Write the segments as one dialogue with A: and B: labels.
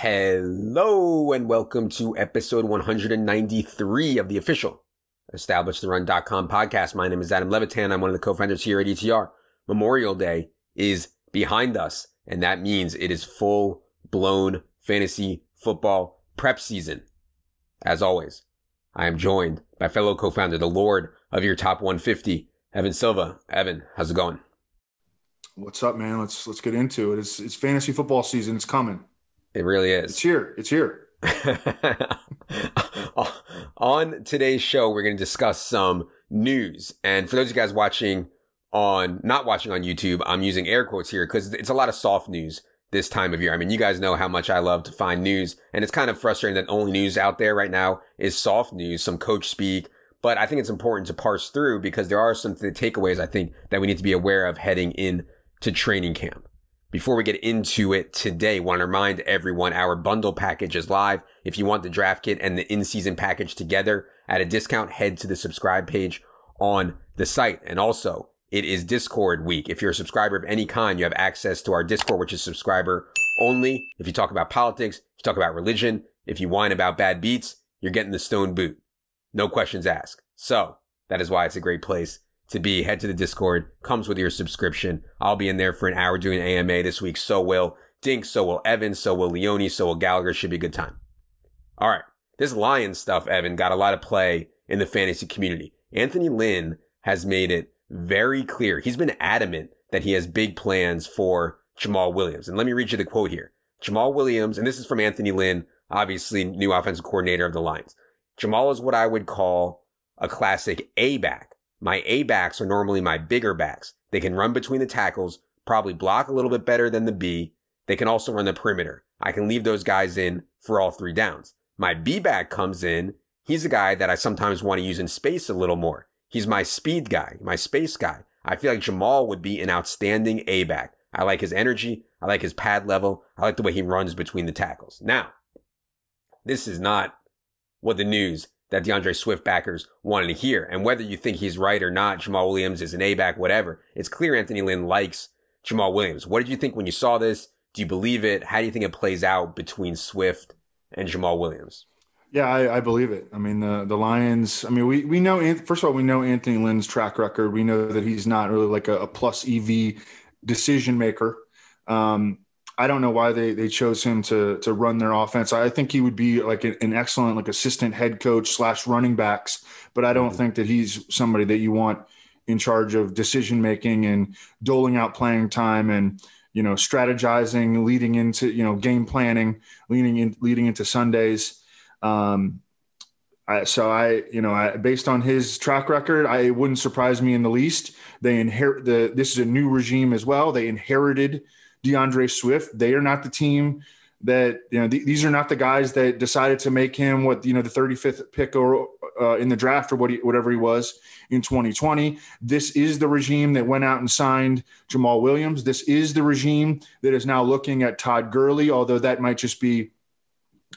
A: Hello and welcome to episode 193 of the official EstablishTheRun.com podcast. My name is Adam Levitan. I'm one of the co-founders here at ETR. Memorial Day is behind us, and that means it is full-blown fantasy football prep season. As always, I am joined by fellow co-founder, the Lord of your top 150, Evan Silva. Evan, how's it going?
B: What's up, man? Let's get into it. It's fantasy football season. It's coming.
A: It really is.
B: It's here.
A: On today's show, we're going to discuss some news. And for those of you guys not watching on YouTube, I'm using air quotes here because it's a lot of soft news this time of year. I mean, you guys know how much I love to find news, and it's kind of frustrating that only news out there right now is soft news, some coach speak. But I think it's important to parse through because there are some takeaways I think that we need to be aware of heading into training camp. Before we get into it today, I want to remind everyone our bundle package is live. If you want the draft kit and the in-season package together at a discount, head to the subscribe page on the site. And also, it is Discord week. If you're a subscriber of any kind, you have access to our Discord, which is subscriber only. If you talk about politics, if you talk about religion, if you whine about bad beats, you're getting the stone boot. No questions asked. So that is why it's a great place to be. Head to the Discord, comes with your subscription. I'll be in there for an hour doing AMA this week. So will Dink, so will Evan, so will Leone, so will Gallagher. Should be a good time. All right. This Lions stuff, Evan, got a lot of play in the fantasy community. Anthony Lynn has made it very clear. He's been adamant that he has big plans for Jamaal Williams. And let me read you the quote here. Jamaal Williams, and this is from Anthony Lynn, obviously new offensive coordinator of the Lions. Jamaal is what I would call a classic A-back. My A-backs are normally my bigger backs. They can run between the tackles, probably block a little bit better than the B. They can also run the perimeter. I can leave those guys in for all three downs. My B-back comes in. He's a guy that I sometimes want to use in space a little more. He's my speed guy, my space guy. I feel like Jamaal would be an outstanding A-back. I like his energy. I like his pad level. I like the way he runs between the tackles. Now, this is not what the news that DeAndre Swift backers wanted to hear. And whether you think he's right or not, Jamaal Williams is an A-back, whatever, it's clear Anthony Lynn likes Jamaal Williams. What did you think when you saw this? Do you believe it? How do you think it plays out between Swift and Jamaal Williams?
B: Yeah, I believe it. I mean, the Lions, I mean, we know, first of all, we know Anthony Lynn's track record. We know that he's not really like a plus EV decision maker. I don't know why they chose him to run their offense. I think he would be like an excellent like assistant head coach / running backs, but I don't think that he's somebody that you want in charge of decision making and doling out playing time and, you know, strategizing, leading into, you know, game planning, leading into Sundays. Based on his track record, it wouldn't surprise me in the least. This is a new regime as well. They inherited DeAndre Swift. They are not the team that, you know, these are not the guys that decided to make him the 35th pick or in the draft or whatever he was in 2020. This is the regime that went out and signed Jamaal Williams. This is the regime that is now looking at Todd Gurley, although that might just be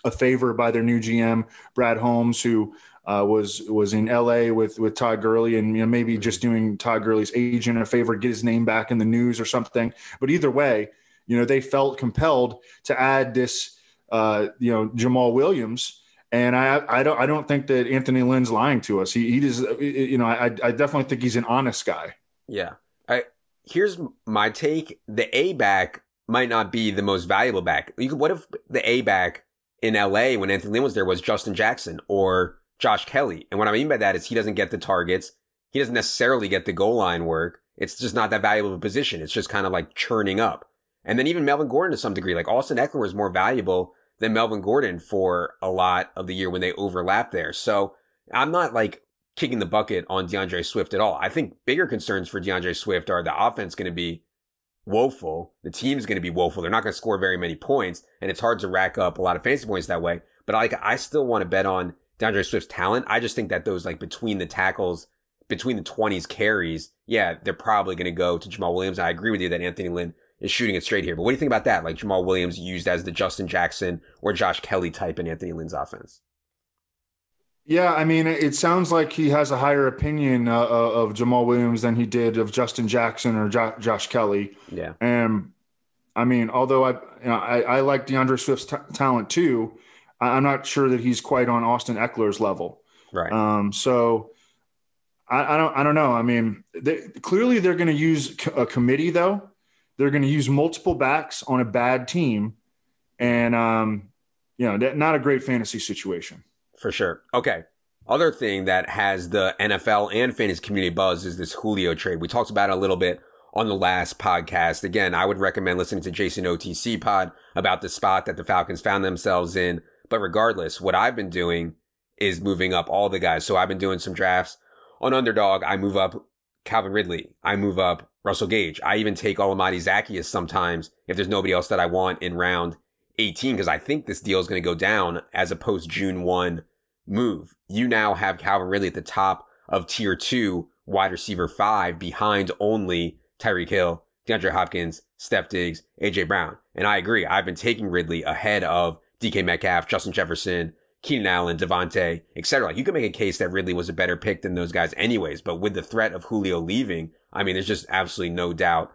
B: a favor by their new GM, Brad Holmes, who was in LA with Todd Gurley, and, you know, maybe just doing Todd Gurley's agent a favor, get his name back in the news or something. But either way, you know, they felt compelled to add this, Jamaal Williams. And I don't think that Anthony Lynn's lying to us. He does, you know, I definitely think he's an honest guy.
A: Yeah. Here's my take. The A-back might not be the most valuable back. What if the A-back in LA when Anthony Lynn was there was Justin Jackson or Josh Kelly? And what I mean by that is he doesn't get the targets. He doesn't necessarily get the goal line work. It's just not that valuable of a position. It's just kind of like churning up. And then even Melvin Gordon to some degree, like Austin Ekeler was more valuable than Melvin Gordon for a lot of the year when they overlap there. So I'm not like kicking the bucket on DeAndre Swift at all. I think bigger concerns for DeAndre Swift are the offense going to be woeful. The team's going to be woeful. They're not going to score very many points, and it's hard to rack up a lot of fantasy points that way. But I still want to bet on DeAndre Swift's talent. I just think that those like between the tackles, between the 20s carries, yeah, they're probably going to go to Jamaal Williams. I agree with you that Anthony Lynn is shooting it straight here. But what do you think about that? Like Jamaal Williams used as the Justin Jackson or Josh Kelly type in Anthony Lynn's offense?
B: Yeah, I mean, it sounds like he has a higher opinion of Jamaal Williams than he did of Justin Jackson or Josh Kelly.
A: Yeah.
B: And I mean, although I like DeAndre Swift's talent too, I'm not sure that he's quite on Austin Eckler's level.
A: Right.
B: So I don't know. I mean, clearly they're going to use a committee though. They're going to use multiple backs on a bad team, and not a great fantasy situation.
A: For sure. Okay. Other thing that has the NFL and fantasy community buzz is this Julio trade. We talked about it a little bit on the last podcast. Again, I would recommend listening to Jason OTC pod about the spot that the Falcons found themselves in. But regardless, what I've been doing is moving up all the guys. So I've been doing some drafts on Underdog. I move up Calvin Ridley. I move up Russell Gage. I even take Almighty Zacchaeus sometimes if there's nobody else that I want in round 18, because I think this deal is going to go down as a post June 1 move. You now have Calvin Ridley at the top of tier 2 wide receiver 5 behind only Tyreek Hill, DeAndre Hopkins, Steph Diggs, AJ Brown. And I agree. I've been taking Ridley ahead of DK Metcalf, Justin Jefferson, Keenan Allen, Devontae, etc. Like, you can make a case that Ridley was a better pick than those guys anyways, but with the threat of Julio leaving, I mean, there's just absolutely no doubt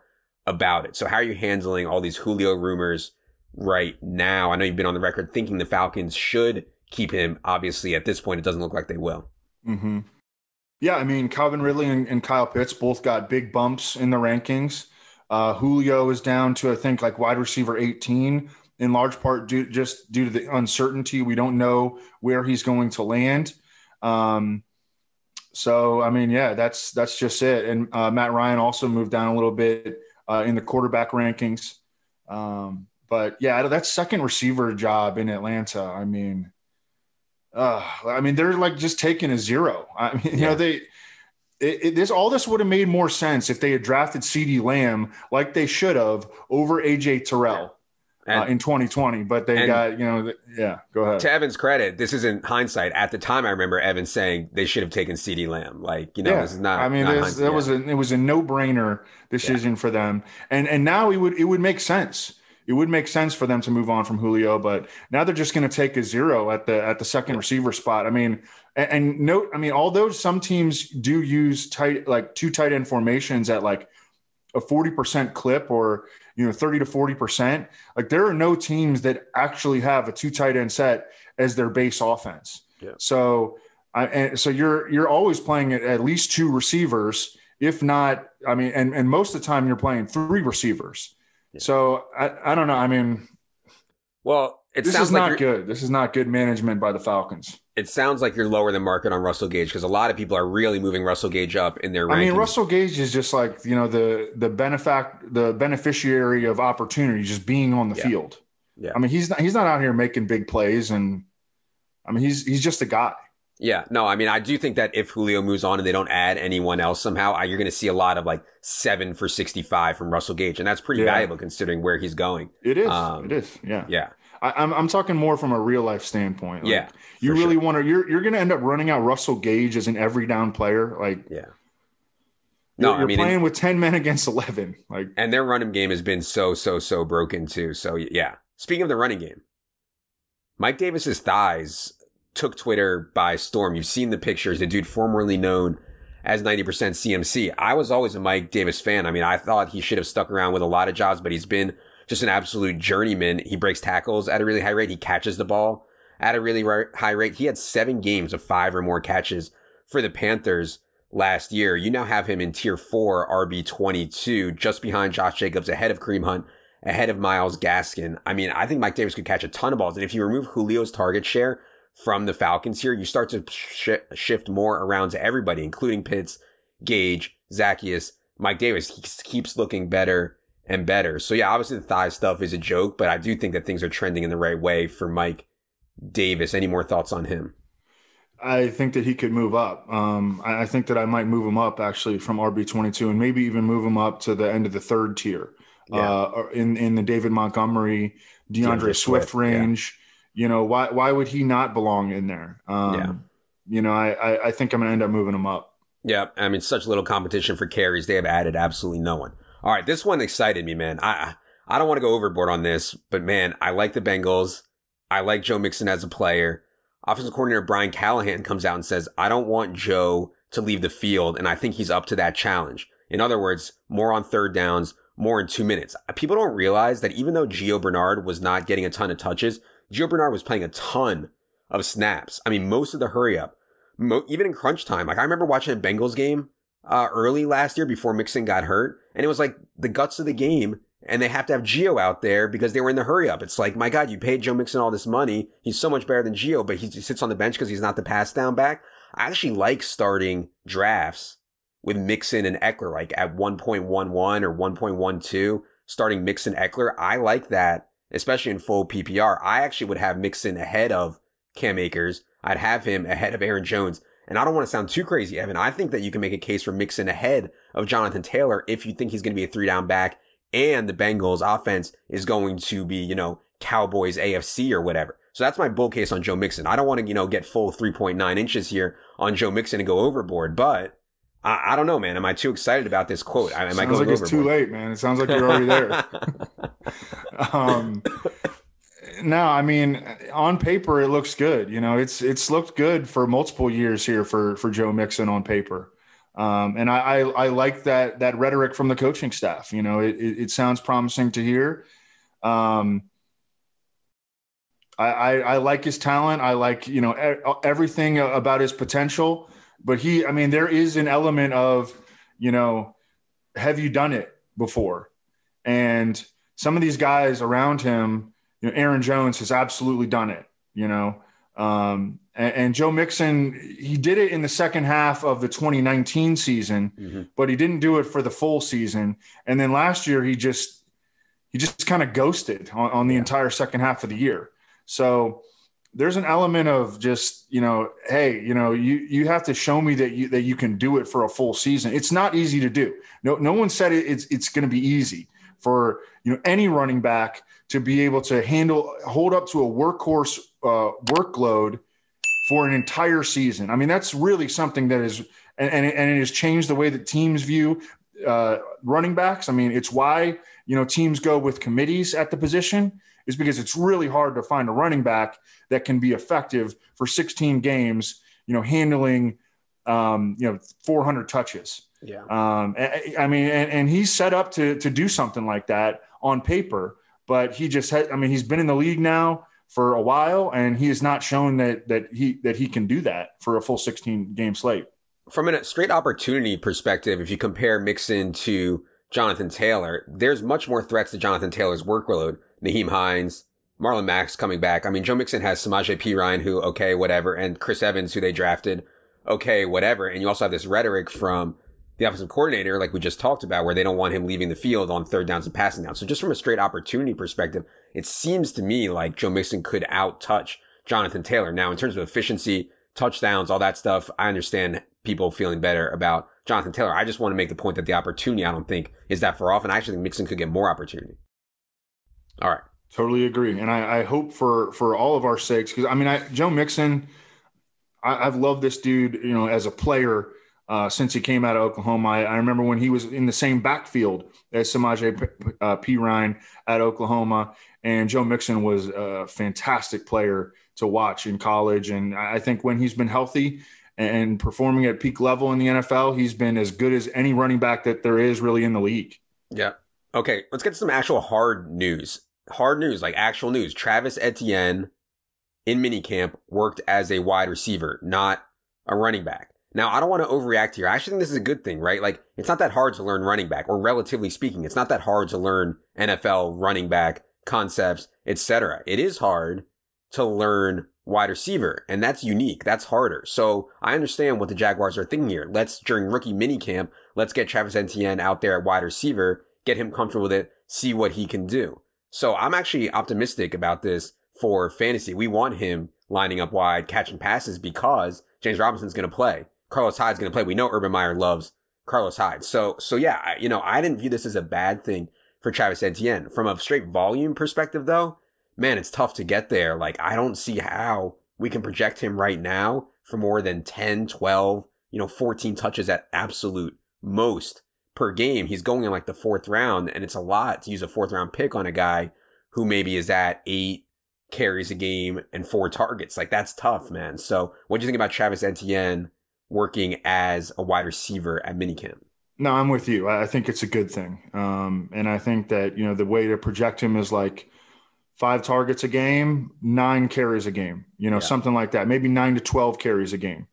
A: about it. So how are you handling all these Julio rumors right now? I know you've been on the record thinking the Falcons should keep him. Obviously, at this point, it doesn't look like they will.
B: Mm-hmm. Yeah, I mean, Calvin Ridley and Kyle Pitts both got big bumps in the rankings. Julio is down to, I think, like wide receiver 18, in large part due to the uncertainty. We don't know where he's going to land. So, I mean, yeah, that's just it. And Matt Ryan also moved down a little bit in the quarterback rankings. But, yeah, that second receiver job in Atlanta, I mean, they're like just taking a zero. I mean,
A: Yeah.
B: All this would have made more sense if they had drafted CeeDee Lamb like they should have over AJ Terrell in 2020. But they got, go ahead.
A: To Evan's credit, this isn't hindsight. At the time, I remember Evan saying they should have taken CeeDee Lamb. Like, this is not.
B: I mean, it was a no-brainer decision for them, and now it would make sense. It would make sense for them to move on from Julio, but now they're just going to take a zero at the second receiver spot. I mean, and note, I mean, although some teams do use two tight end formations at like a 40% clip or 30 to 40%, like there are no teams that actually have a 2 tight end set as their base offense.
A: Yeah.
B: So you're always playing at least 2 receivers, if not, I mean, and most of the time you're playing 3 receivers. Yeah. So I don't know. I mean,
A: well,
B: this is not good. This is not good management by the Falcons.
A: It sounds like you're lower than market on Russell Gage because a lot of people are really moving Russell Gage up in their rankings.
B: I mean, Russell Gage is just like, the beneficiary of opportunity, just being on the field. Yeah. I mean, he's not out here making big plays, and I mean, he's just a guy.
A: Yeah, no, I mean, I do think that if Julio moves on and they don't add anyone else somehow, you're going to see a lot of like 7 for 65 from Russell Gage, and that's pretty valuable considering where he's going.
B: It is. It is. Yeah.
A: Yeah.
B: I'm talking more from a real life standpoint. Like,
A: yeah.
B: You really want to. You're going to end up running out Russell Gage as an every down player. Like,
A: yeah.
B: No, you're playing with 10 men against 11. Like,
A: and their running game has been so broken too. So yeah. Speaking of the running game, Mike Davis's thighs took Twitter by storm. You've seen the pictures. The dude formerly known as 90% CMC. I was always a Mike Davis fan. I mean, I thought he should have stuck around with a lot of jobs, but he's been just an absolute journeyman. He breaks tackles at a really high rate. He catches the ball at a really high rate. He had 7 games of 5 or more catches for the Panthers last year. You now have him in tier 4 RB22, just behind Josh Jacobs, ahead of Kareem Hunt, ahead of Myles Gaskin. I mean, I think Mike Davis could catch a ton of balls. And if you remove Julio's target share from the Falcons here, you start to shift more around to everybody, including Pitts, Gage, Zacchaeus, Mike Davis. He keeps looking better and better. So yeah, obviously the thigh stuff is a joke, but I do think that things are trending in the right way for Mike Davis. Any more thoughts on him?
B: I think that he could move up. I think that I might move him up actually from RB22 and maybe even move him up to the end of the 3rd tier in the David Montgomery, DeAndre Swift range. Yeah. Why would he not belong in there? I think I'm going to end up moving him up.
A: Yeah. I mean, such little competition for carries. They have added absolutely no one. All right. This one excited me, man. I don't want to go overboard on this, but man, I like the Bengals. I like Joe Mixon as a player. Offensive coordinator Brian Callahan comes out and says, I don't want Joe to leave the field. And I think he's up to that challenge. In other words, more on 3rd downs, more in 2 minutes. People don't realize that even though Gio Bernard was not getting a ton of touches, Gio Bernard was playing a ton of snaps. I mean, most of the hurry up, even in crunch time. Like I remember watching a Bengals game early last year before Mixon got hurt, and it was like the guts of the game, and they have to have Gio out there because they were in the hurry up. It's like, my God, you paid Joe Mixon all this money. He's so much better than Gio, but he sits on the bench because he's not the pass down back. I actually like starting drafts with Mixon and Ekeler, like at 1.11 or 1.12, starting Mixon Ekeler. I like that, especially in full PPR. I actually would have Mixon ahead of Cam Akers. I'd have him ahead of Aaron Jones. And I don't want to sound too crazy, Evan. I think that you can make a case for Mixon ahead of Jonathan Taylor if you think he's going to be a 3-down back and the Bengals offense is going to be, you know, Cowboys AFC or whatever. So that's my bull case on Joe Mixon. I don't want to, you know, get full 3.9 inches here on Joe Mixon and go overboard, but I don't know, man. Am I too excited about this quote? Am I going overboard?
B: Sounds like it's too late, man. It sounds like you're already there. No, I mean, on paper, it looks good. You know, it's looked good for multiple years here for Joe Mixon on paper. And I like that rhetoric from the coaching staff. You know, it sounds promising to hear. I like his talent. I like, you know, everything about his potential. But there is an element of, you know, have you done it before? And some of these guys around him, you know, Aaron Jones has absolutely done it, you know. And Joe Mixon, he did it in the second half of the 2019 season, but he didn't do it for the full season. And then last year, he just kind of ghosted on the entire second half of the year. So there's an element of just, you know, hey, you know, you have to show me that you can do it for a full season. It's not easy to do. No one said it's going to be easy for, you know, any running back to be able to hold up to a workhorse workload for an entire season. I mean, that's really something that is, and it has changed the way that teams view running backs. I mean, it's why, you know, teams go with committees at the position, is because it's really hard to find a running back that can be effective for 16 games, you know, handling, 400 touches.
A: Yeah.
B: I mean, and he's set up to do something like that on paper, but he's been in the league now for a while, and he has not shown that he can do that for a full 16 game slate.
A: From a straight opportunity perspective, if you compare Mixon to Jonathan Taylor, there's much more threats to Jonathan Taylor's workload. Naheem Hines, Marlon Mack's coming back. I mean, Joe Mixon has Samaje Perine, who, okay, whatever, and Chris Evans, who they drafted, okay, whatever. And you also have this rhetoric from the offensive coordinator, like we just talked about, where they don't want him leaving the field on third downs and passing downs. So just from a straight opportunity perspective, it seems to me like Joe Mixon could out-touch Jonathan Taylor. Now, in terms of efficiency, touchdowns, all that stuff, I understand people feeling better about Jonathan Taylor. I just want to make the point that the opportunity, I don't think, is that far off. And I actually think Mixon could get more opportunity. All right.
B: Totally agree. And I hope for all of our sakes, because, I mean, Joe Mixon, I've loved this dude, you know, as a player since he came out of Oklahoma. I remember when he was in the same backfield as Samaje Perine at Oklahoma, and Joe Mixon was a fantastic player to watch in college. And I think when he's been healthy and performing at peak level in the NFL, he's been as good as any running back that there is really in the league.
A: Yeah. Okay, let's get to some actual hard news. Hard news, like actual news. Travis Etienne in minicamp worked as a wide receiver, not a running back. Now, I don't want to overreact here. I actually think this is a good thing, right? Like, it's not that hard to learn running back, or relatively speaking, it's not that hard to learn NFL running back concepts, etc. It is hard to learn wide receiver, and that's unique. That's harder. So I understand what the Jaguars are thinking here. During rookie minicamp, let's get Travis Etienne out there at wide receiver, get him comfortable with it, see what he can do. So I'm actually optimistic about this for fantasy. We want him lining up wide, catching passes, because James Robinson's going to play. Carlos Hyde's going to play. We know Urban Meyer loves Carlos Hyde. So yeah, I didn't view this as a bad thing for Travis Etienne. From a straight volume perspective, though, man, it's tough to get there. Like, I don't see how we can project him right now for more than 10, 12, 14 touches at absolute most per game. He's going in like the fourth round, and it's a lot to use a fourth round pick on a guy who maybe is at 8 carries a game and 4 targets. Like, that's tough, man. So what do you think about Travis Etienne working as a wide receiver at minicamp?
B: No, I'm with you. I think it's a good thing. And I think that, the way to project him is like 5 targets a game, 9 carries a game,
A: Yeah.
B: something like that. Maybe 9 to 12 carries a game.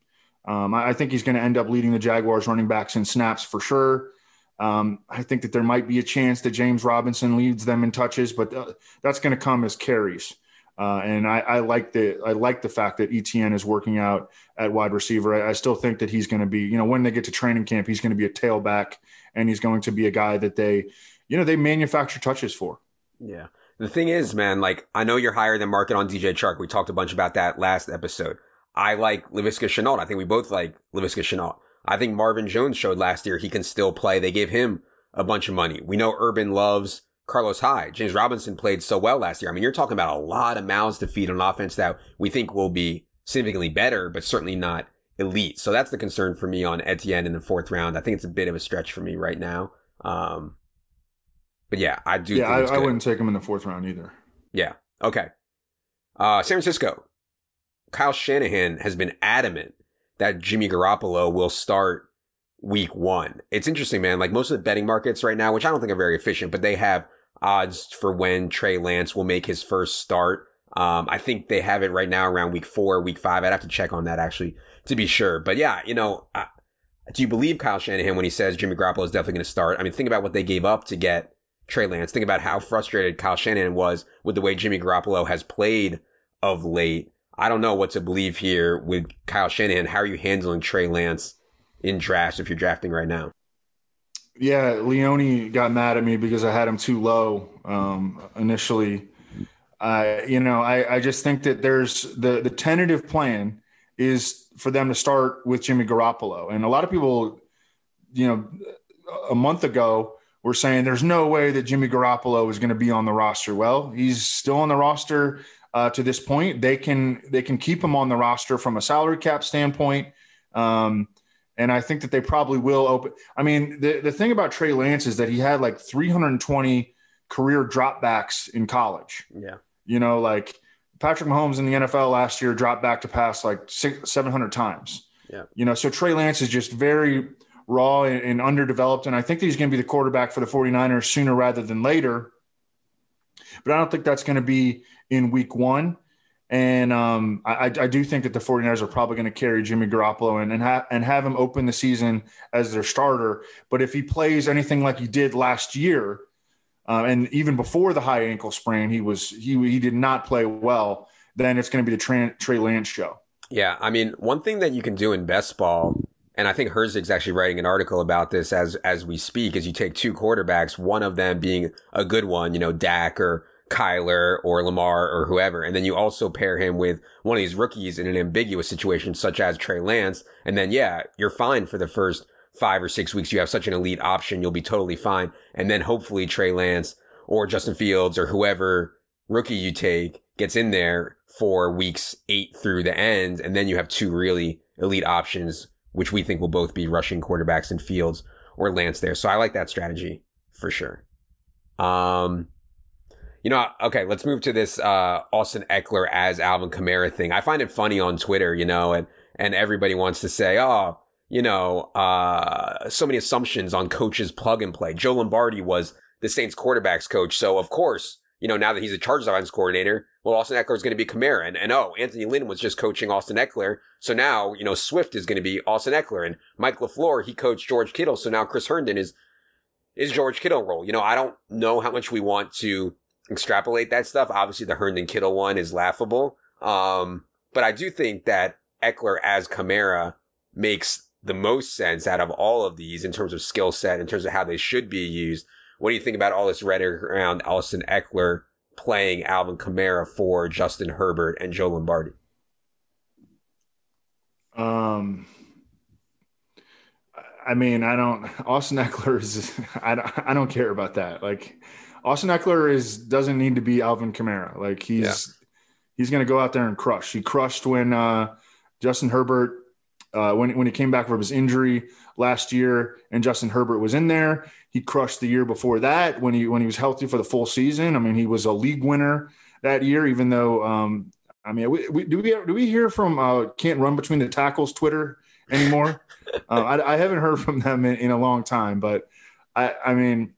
B: I think he's going to end up leading the Jaguars running backs in snaps for sure. I think that there might be a chance that James Robinson leads them in touches, but that's going to come as carries. And I like the fact that Etienne is working out at wide receiver. I still think that he's going to be, when they get to training camp, he's going to be a tailback, and he's going to be a guy that they manufacture touches for.
A: Yeah. The thing is, man, like, I know you're higher than market on DJ Chark. We talked a bunch about that last episode. I like Laviska Shenault. I think we both like Laviska Shenault. I think Marvin Jones showed last year he can still play. They gave him a bunch of money. We know Urban loves Carlos Hyde. James Robinson played so well last year. I mean, you're talking about a lot of mouths to feed on offense that we think will be significantly better, but certainly not elite. So that's the concern for me on Etienne in the 4th round. I think it's a bit of a stretch for me right now. But yeah, I do.
B: Yeah, I wouldn't take him in the 4th round either.
A: Yeah. Okay. San Francisco. Kyle Shanahan has been adamant that Jimmy Garoppolo will start week 1. It's interesting, man. Like, most of the betting markets right now, which I don't think are very efficient, but they have odds for when Trey Lance will make his first start. I think they have it right now around week 4, week 5. I'd have to check on that actually to be sure. But yeah, do you believe Kyle Shanahan when he says Jimmy Garoppolo is definitely going to start? I mean, think about what they gave up to get Trey Lance. Think about how frustrated Kyle Shanahan was with the way Jimmy Garoppolo has played of late. I don't know what to believe here with Kyle Shanahan. How are you handling Trey Lance in drafts if you're drafting right now?
B: Yeah, Leone got mad at me because I had him too low initially. I just think that there's the tentative plan is for them to start with Jimmy Garoppolo. And a lot of people, a month ago were saying there's no way that Jimmy Garoppolo is going to be on the roster. Well, he's still on the roster to this point. They can keep him on the roster from a salary cap standpoint. And I think that they probably will open. I mean, the thing about Trey Lance is that he had like 320 career dropbacks in college.
A: Yeah.
B: Like Patrick Mahomes in the NFL last year dropped back to pass like 700 times.
A: Yeah.
B: So Trey Lance is just very raw and underdeveloped. And I think that he's going to be the quarterback for the 49ers sooner rather than later. But I don't think that's going to be in week 1. And I do think that the 49ers are probably going to carry Jimmy Garoppolo and have him open the season as their starter. But if he plays anything like he did last year, and even before the high ankle sprain, he did not play well, then it's going to be the Trey Lance show.
A: Yeah, I mean, one thing that you can do in best ball, and I think Herzig's actually writing an article about this as we speak, is you take 2 quarterbacks, one of them being a good one, Dak or Kyler or Lamar or whoever. And then you also pair him with one of these rookies in an ambiguous situation such as Trey Lance. And then, yeah, you're fine for the first 5 or 6 weeks. You have such an elite option. You'll be totally fine. And then hopefully Trey Lance or Justin Fields or whoever rookie you take gets in there for weeks 8 through the end. And then you have 2 really elite options, which we think will both be rushing quarterbacks in Fields or Lance there. So I like that strategy for sure. Okay, let's move to this Austin Ekeler as Alvin Kamara thing. I find it funny on Twitter, and everybody wants to say, so many assumptions on coaches plug and play. Joe Lombardi was the Saints quarterbacks coach. So of course, now that he's a Chargers offense coordinator, well, Austin Ekeler is going to be Kamara. And Anthony Lynn was just coaching Austin Ekeler. So now, Swift is going to be Austin Ekeler, and Mike LaFleur, he coached George Kittle. So now Chris Herndon is George Kittle role. I don't know how much we want to extrapolate that stuff. Obviously the Herndon Kittle one is laughable. But I do think that Ekeler as Kamara makes the most sense out of all of these in terms of skill set, in terms of how they should be used. What do you think about all this rhetoric around Austin Ekeler playing Alvin Kamara for Justin Herbert and Joe Lombardi?
B: Austin Ekeler I don't care about that. Like, Austin Ekeler doesn't need to be Alvin Kamara. Like, he's going to go out there and crush. He crushed when Justin Herbert when he came back from his injury last year, and Justin Herbert was in there. He crushed the year before that when he was healthy for the full season. I mean, he was a league winner that year. Even though do we hear from can't run between the tackles Twitter anymore. I haven't heard from them in a long time, but I mean,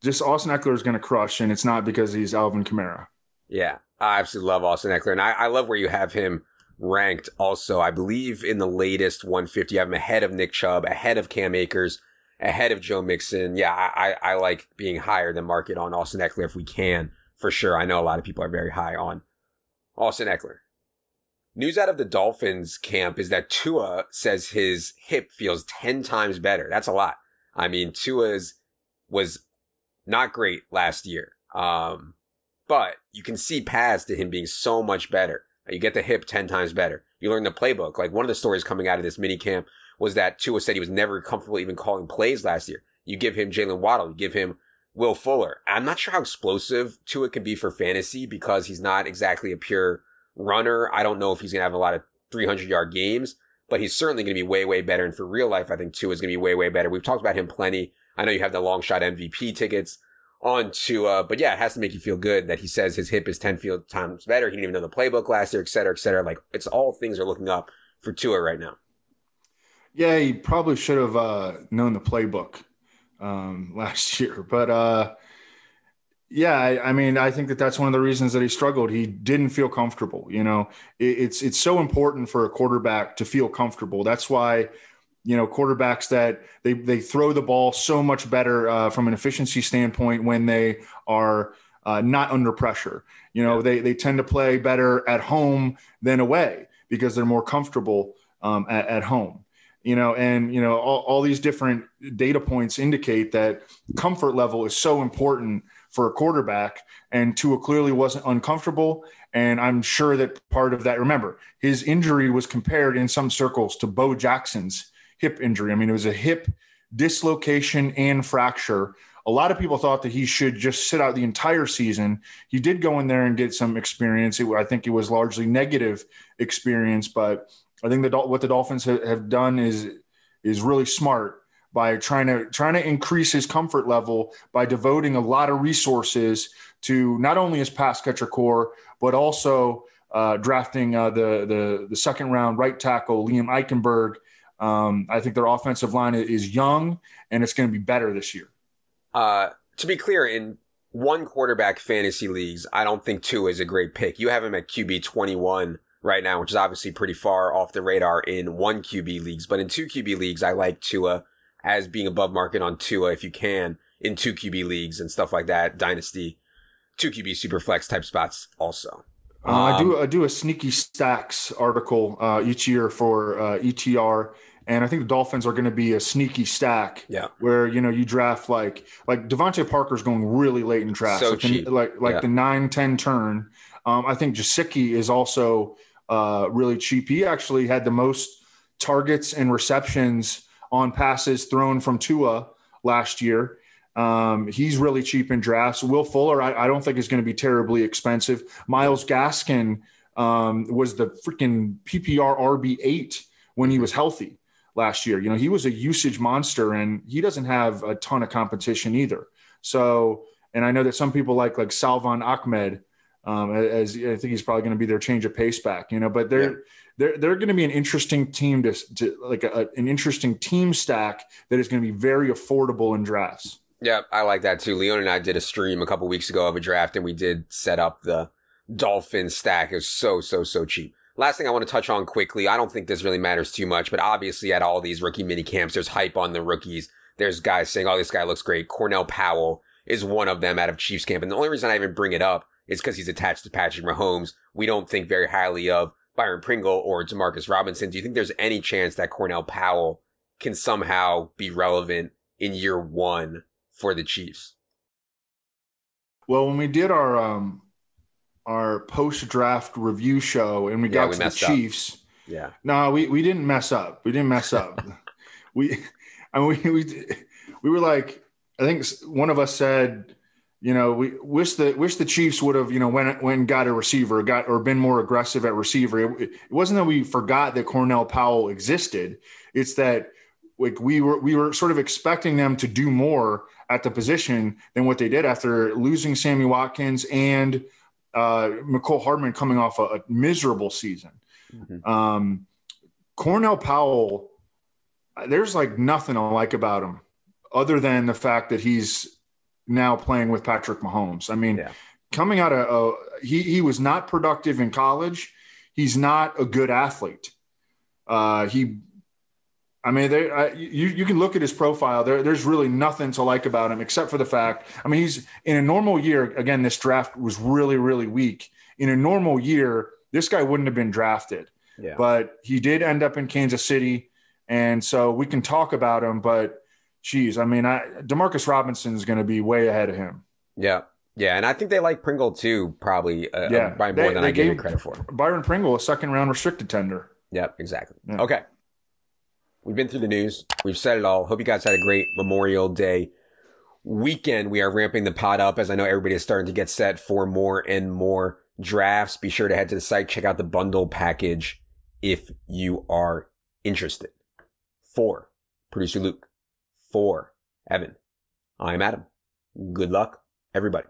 B: just Austin Ekeler is going to crush, and it's not because he's Alvin Kamara.
A: Yeah, I absolutely love Austin Ekeler, and I love where you have him ranked also. I believe in the latest 150, you have him ahead of Nick Chubb, ahead of Cam Akers, ahead of Joe Mixon. Yeah, I like being higher than market on Austin Ekeler if we can, for sure. I know a lot of people are very high on Austin Ekeler. News out of the Dolphins camp is that Tua says his hip feels 10 times better. That's a lot. I mean, Tua's was not great last year. But you can see paths to him being so much better. You get the hip 10 times better. You learn the playbook. Like, one of the stories coming out of this mini camp was that Tua said he was never comfortable even calling plays last year. You give him Jalen Waddle, you give him Will Fuller. I'm not sure how explosive Tua can be for fantasy because he's not exactly a pure runner. I don't know if he's going to have a lot of 300-yard games, but he's certainly going to be way, way better. And for real life, I think Tua is going to be way, way better. We've talked about him plenty. I know you have the long shot MVP tickets on Tua, but yeah, it has to make you feel good that he says his hip is 10 times better. He didn't even know the playbook last year, et cetera, et cetera. Like, it's all things are looking up for Tua right now.
B: Yeah, he probably should have known the playbook last year. But yeah, I mean, I think that's one of the reasons that he struggled. He didn't feel comfortable. You know, it's so important for a quarterback to feel comfortable. That's why, you know, quarterbacks that they throw the ball so much better from an efficiency standpoint when they are not under pressure. You know, they tend to play better at home than away because they're more comfortable at home. You know, and, you know, all these different data points indicate that comfort level is so important for a quarterback, and Tua clearly wasn't uncomfortable. And I'm sure that part of that, remember, his injury was compared in some circles to Bo Jackson's hip injury. I mean, it was a hip dislocation and fracture. A lot of people thought that he should just sit out the entire season. He did go in there and get some experience. I think it was largely negative experience, but I think what the Dolphins have done is really smart by trying to increase his comfort level by devoting a lot of resources to not only his pass catcher core, but also drafting the second round right tackle Liam Eichenberg. I think their offensive line is young, and it's going to be better this year.
A: To be clear, in one quarterback fantasy leagues, I don't think Tua is a great pick. You have him at QB 21 right now, which is obviously pretty far off the radar in one QB leagues. But in two QB leagues, I like Tua as being above market on Tua if you can in two QB leagues and stuff like that. Dynasty, two QB super flex type spots also.
B: I do a sneaky stacks article each year for ETR. And I think the Dolphins are going to be a sneaky stack.
A: Yeah.
B: Where, you know, you draft like Devontae Parker's going really late in drafts.
A: So cheap.
B: The 9-10 turn. I think Gesicki is also really cheap. He actually had the most targets and receptions on passes thrown from Tua last year. He's really cheap in drafts. Will Fuller, I don't think is going to be terribly expensive. Myles Gaskin was the freaking PPR RB8 when he was healthy last year. You know, he was a usage monster, and he doesn't have a ton of competition either. So, and I know that some people like Salvon Ahmed, as I think he's probably going to be their change of pace back, you know, but they're going to be an interesting team an interesting team stack that is going to be very affordable in drafts.
A: Yeah, I like that too. Leon and I did a stream a couple weeks ago of a draft, and we did set up the Dolphins stack. It was so cheap. Last thing I want to touch on quickly, I don't think this really matters too much, but obviously at all these rookie mini camps, there's hype on the rookies. There's guys saying, oh, this guy looks great. Cornell Powell is one of them out of Chiefs camp. And the only reason I even bring it up is because he's attached to Patrick Mahomes. We don't think very highly of Byron Pringle or Demarcus Robinson. Do you think there's any chance that Cornell Powell can somehow be relevant in year one for the Chiefs?
B: Well, when we did our post-draft review show and we got to the Chiefs.
A: Up. Yeah.
B: No, we didn't mess up. We didn't mess up. we were like, I think one of us said, you know, we wish the Chiefs would have, you know, when got a receiver, or been more aggressive at receiver. It wasn't that we forgot that Cornell Powell existed. It's that like we were sort of expecting them to do more at the position than what they did after losing Sammy Watkins and McCole Hardman coming off a miserable season. Mm-hmm. Cornell Powell, there's like nothing I like about him other than the fact that he's now playing with Patrick Mahomes. I mean, coming out of he was not productive in college. He's not a good athlete. You can look at his profile. There's really nothing to like about him except for the fact, I mean, he's in a normal year. Again, this draft was really, really weak. In a normal year, this guy wouldn't have been drafted, but he did end up in Kansas City. And so we can talk about him, but geez, I mean, Demarcus Robinson is going to be way ahead of him.
A: Yeah. Yeah. And I think they like Pringle too, probably by more than I gave him credit for.
B: Byron Pringle, a second round restricted tender.
A: Yep, exactly. Yeah. Okay. We've been through the news. We've said it all. Hope you guys had a great Memorial Day weekend. We are ramping the pod up as I know everybody is starting to get set for more and more drafts. Be sure to head to the site, check out the bundle package if you are interested. For producer Luke, for Evan, I'm Adam. Good luck, everybody.